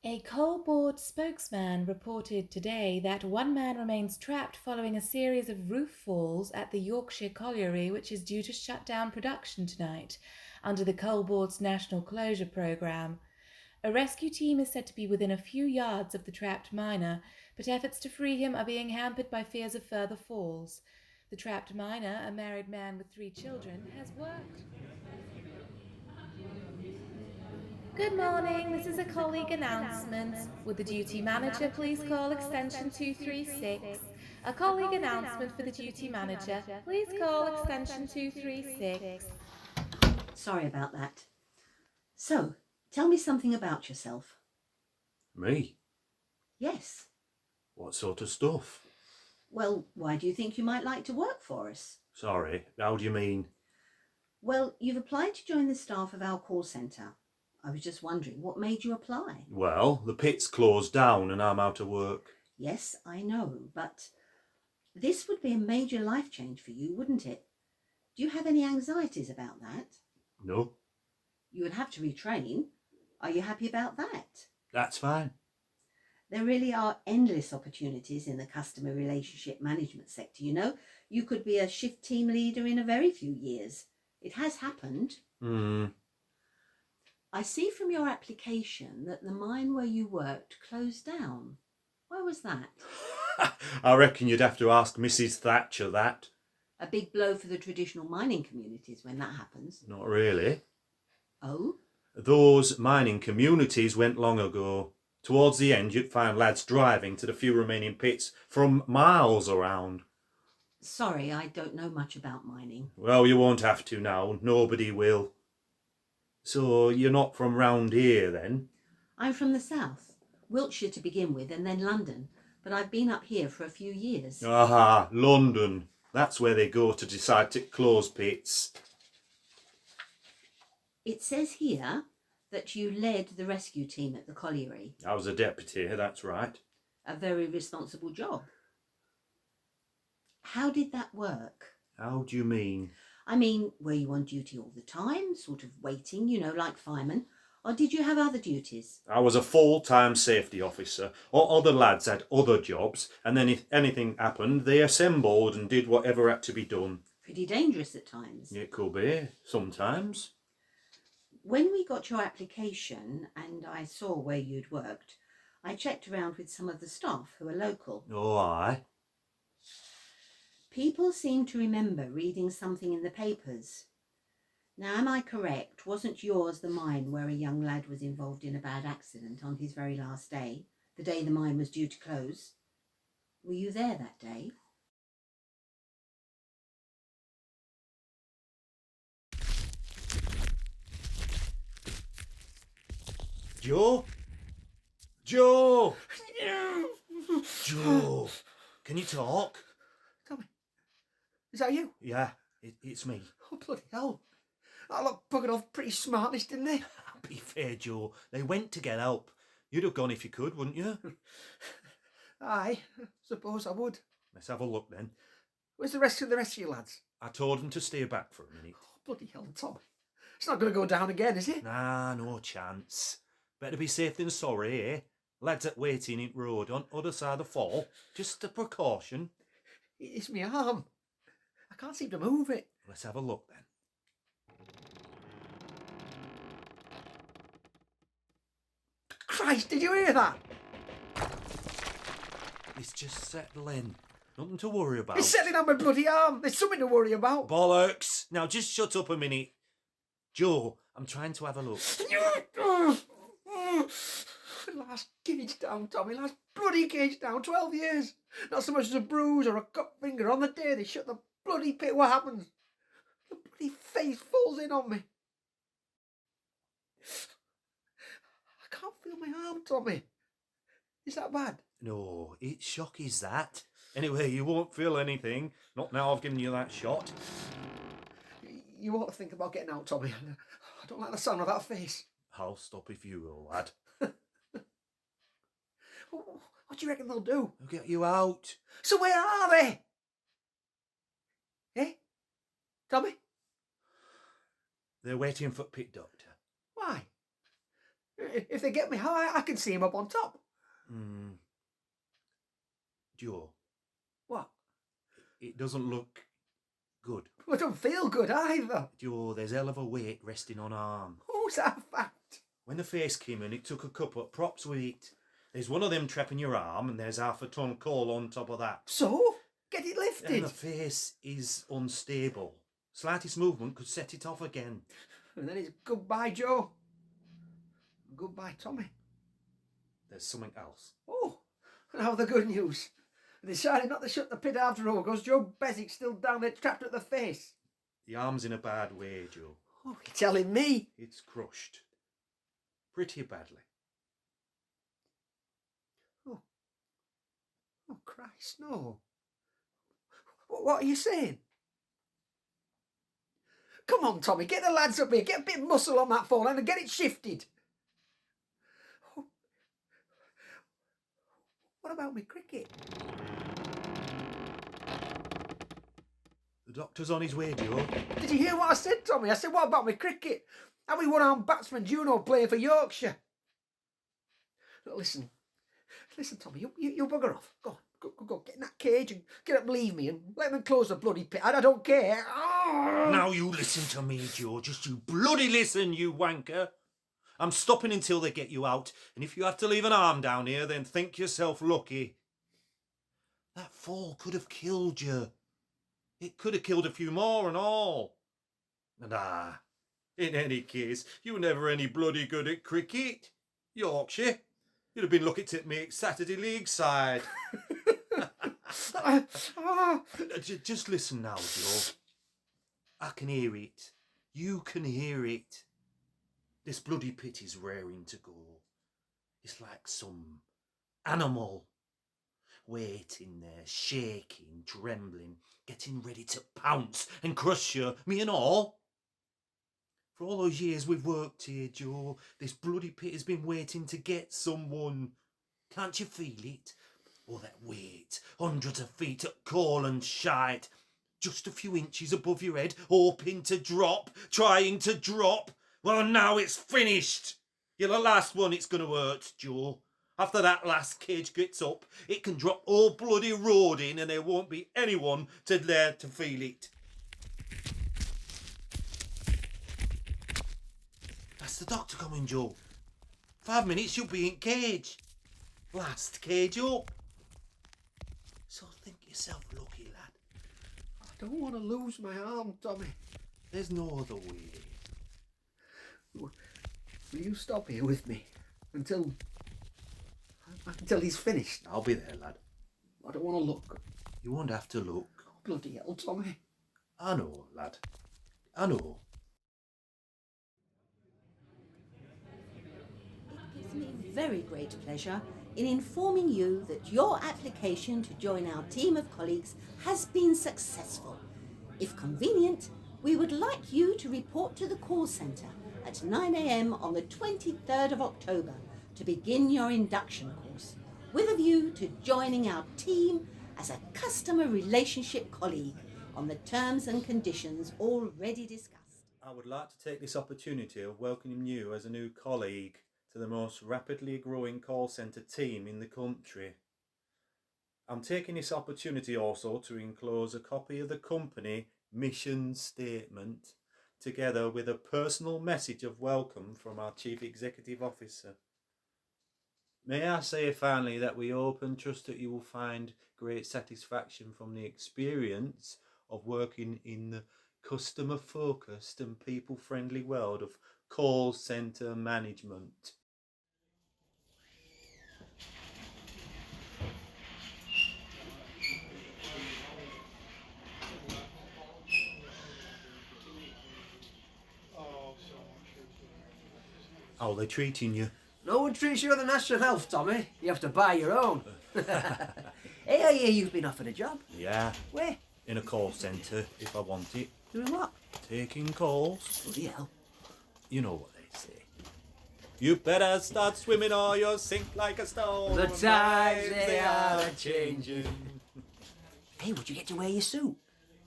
A coal board spokesman reported today that one man remains trapped following a series of roof falls at the Yorkshire colliery, which is due to shut down production tonight under the coal board's national closure programme. A rescue team is said to be within a few yards of the trapped miner, but efforts to free him are being hampered by fears of further falls. The trapped miner, a married man with 3 children, has worked. Good morning, this is a colleague announcement. Would the duty manager please call extension 236? A colleague announcement for the duty manager. Please call extension 236. Sorry about that. So, tell me something about yourself. Me? Yes. What sort of stuff? Well, why do you think you might like to work for us? Sorry, how do you mean? Well, you've applied to join the staff of our call centre. I was just wondering, what made you apply? Well, the pit's closed down and I'm out of work. Yes, I know, but this would be a major life change for you, wouldn't it? Do you have any anxieties about that? No, You would have to retrain. Are you happy about that? that's fine. There really are endless opportunities in the customer relationship management sector, you know. You could be a shift team leader in a very few years. It has happened. I see from your application that the mine where you worked closed down. Why was that? I reckon you'd have to ask Mrs. Thatcher that. A big blow for the traditional mining communities when that happens. Not really. Oh? Those mining communities went long ago. Towards the end, you'd find lads driving to the few remaining pits from miles around. Sorry, I don't know much about mining. Well, you won't have to now. Nobody will. So, you're not from round here, then? I'm from the south, Wiltshire to begin with, and then London, but I've been up here for a few years. Aha, London. That's where they go to decide to close pits. It says here that you led the rescue team at the colliery. I was a deputy, that's right. A very responsible job. How did that work? How do you mean? I mean, were you on duty all the time, sort of waiting, you know, like firemen? Or did you have other duties? I was a full-time safety officer. All other lads had other jobs, and then if anything happened, they assembled and did whatever had to be done. Pretty dangerous at times. It could be, sometimes. When we got your application and I saw where you'd worked, I checked around with some of the staff who are local. Oh, aye. People seem to remember reading something in the papers. Now, am I correct? Wasn't yours the mine where a young lad was involved in a bad accident on his very last day, the day the mine was due to close? Were you there that day? Joe? Joe! Joe! Can you talk? Tommy, is that you? Yeah, it's me. Oh, bloody hell. That lot buggered off pretty smartish, didn't they? Be fair, Joe. They went to get help. You'd have gone if you could, wouldn't you? Aye, suppose I would. Let's have a look then. Where's the rest of you lads? I told them to stay back for a minute. Oh, bloody hell, Tommy. It's not going to go down again, is it? Nah, no chance. Better be safe than sorry, eh? Lads at waiting in road on other side of the fall. Just a precaution. It's my arm. I can't seem to move it. Let's have a look then. Christ, did you hear that? It's just settling. Nothing to worry about. It's settling on my bloody arm. There's something to worry about. Bollocks! Now just shut up a minute. Joe, I'm trying to have a look. Last cage down, Tommy. Last bloody cage down. 12 years. Not so much as a bruise or a cut finger. On the day they shut the bloody pit, what happens? The bloody face falls in on me. I can't feel my arm, Tommy. Is that bad? No, it's shock is that. Anyway, you won't feel anything. Not now I've given you that shot. You ought to think about getting out, Tommy. I don't like the sound of that face. I'll stop if you will, lad. What do you reckon they'll do? I'll get you out. So where are they? Eh? Tommy? They're waiting for pit doctor. Why? if they get me high, I can see him up on top. Joe, What? it doesn't look good. Well, it don't feel good either. Joe, there's hell of a weight resting on arm. Who's that fact? When the face came in, it took a couple of props weight. There's one of them trapping your arm, and there's half a ton coal on top of that. So? Get it lifted. And the face is unstable. Slightest movement could set it off again. And then it's goodbye, Joe. Goodbye, Tommy. There's something else. Oh, now the good news. They decided not to shut the pit after all because Joe Beswick's still down there trapped at the face. The arm's in a bad way, Joe. Oh, you're telling me? It's crushed. Pretty badly. Oh, Christ, no. What are you saying? Come on, Tommy, get the lads up here. Get a bit of muscle on that phone and get it shifted. Oh. What about me cricket? The doctor's on his way, Joe. Did you hear what I said, Tommy? I said, what about me cricket? How many one-armed batsman do you know playing for Yorkshire? Look, listen, Tommy, you bugger off. Go, get in that cage and get up and leave me and let them close the bloody pit. I don't care. Oh! Now you listen to me, Joe. Just you bloody listen, you wanker. I'm stopping until they get you out, and if you have to leave an arm down here, then think yourself lucky. That fall could have killed you. It could have killed a few more and all. And in any case, you were never any bloody good at cricket. Yorkshire. You'd have been lucky to make Saturday League side. Just listen now, Joe. I can hear it. You can hear it. This bloody pit is raring to go. It's like some animal waiting there, shaking, trembling, getting ready to pounce and crush you, me and all. For all those years we've worked here, Joe, this bloody pit has been waiting to get someone. Can't you feel it? All that weight, hundreds of feet of coal and shite, just a few inches above your head, hoping to drop, trying to drop. Well, now it's finished. You're the last one it's going to hurt, Joe. After that last cage gets up, it can drop all bloody road in and there won't be anyone to there to feel it. That's the doctor coming, Joe. 5 minutes, you'll be in cage. Last cage up. So think yourself lucky, lad. I don't want to lose my arm, Tommy. There's no other way. Will you stop here with me until he's finished? I'll be there, lad. I don't want to look. You won't have to look. Oh, bloody hell, Tommy. I know, lad. I know. It gives me very great pleasure in informing you that your application to join our team of colleagues has been successful. If convenient, we would like you to report to the call centre at 9 a.m. on the 23rd of October to begin your induction course, with a view to joining our team as a customer relationship colleague on the terms and conditions already discussed. I would like to take this opportunity of welcoming you as a new colleague to the most rapidly growing call centre team in the country. I'm taking this opportunity also to enclose a copy of the company mission statement together with a personal message of welcome from our Chief Executive Officer. May I say finally that we hope and trust that you will find great satisfaction from the experience of working in the customer-focused and people-friendly world of call centre management. How are they treating you? No one treats you with the National Health, Tommy. You have to buy your own. Hey, I hear you've been offered a job. Yeah, Where? in a call centre if I want it. Doing what? Taking calls. Bloody hell. You know what they say. You better start swimming or you'll sink like a stone. The times they are changing. Hey, would you get to wear your suit?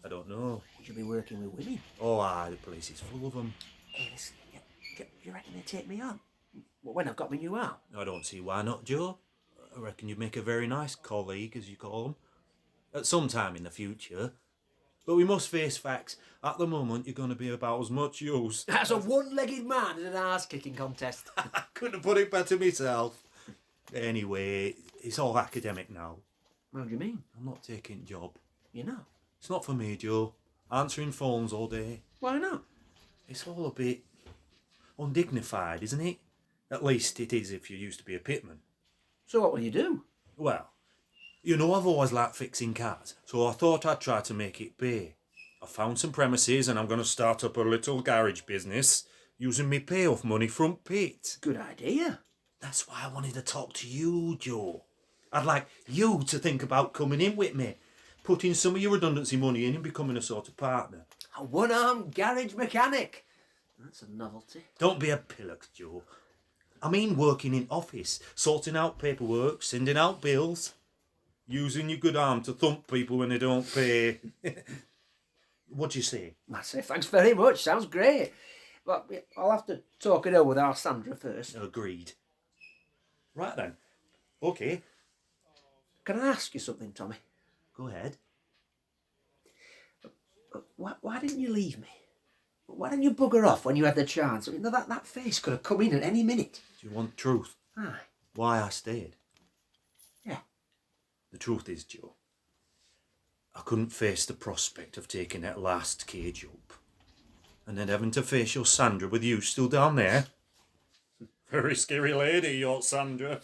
I don't know. You should be working with women. Oh, the place is full of them. Hey, listen, you reckon they'd take me on? when I've got my new arm. I don't see why not, Joe. I reckon you'd make a very nice colleague, as you call them, at some time in the future. But we must face facts. At the moment, you're going to be about as much use. That's a one-legged man in an arse-kicking contest. I couldn't have put it better myself. Anyway, it's all academic now. What do you mean? I'm not taking job. You know? It's not for me, Joe. Answering phones all day. Why not? It's all a bit undignified, isn't it? At least it is if you used to be a pitman. So what will you do? Well, you know I've always liked fixing cars, so I thought I'd try to make it pay. I found some premises and I'm going to start up a little garage business using me payoff money from pit. Good idea. That's why I wanted to talk to you, Joe. I'd like you to think about coming in with me, putting some of your redundancy money in and becoming a sort of partner. A one-armed garage mechanic. That's a novelty. Don't be a pillock, Joe. I mean working in office, sorting out paperwork, sending out bills, using your good arm to thump people when they don't pay. What do you say? I say thanks very much. Sounds great. But I'll have to talk it over with our Sandra first. Agreed. Right then. Okay. Can I ask you something, Tommy? Go ahead. Why didn't you leave me? Why didn't you bugger off when you had the chance? I mean, that face could have come in at any minute. Do you want truth? Aye. Why I stayed? Yeah. The truth is, Joe, I couldn't face the prospect of taking that last cage up. And then having to face your Sandra with you still down there. Very scary lady, your Sandra.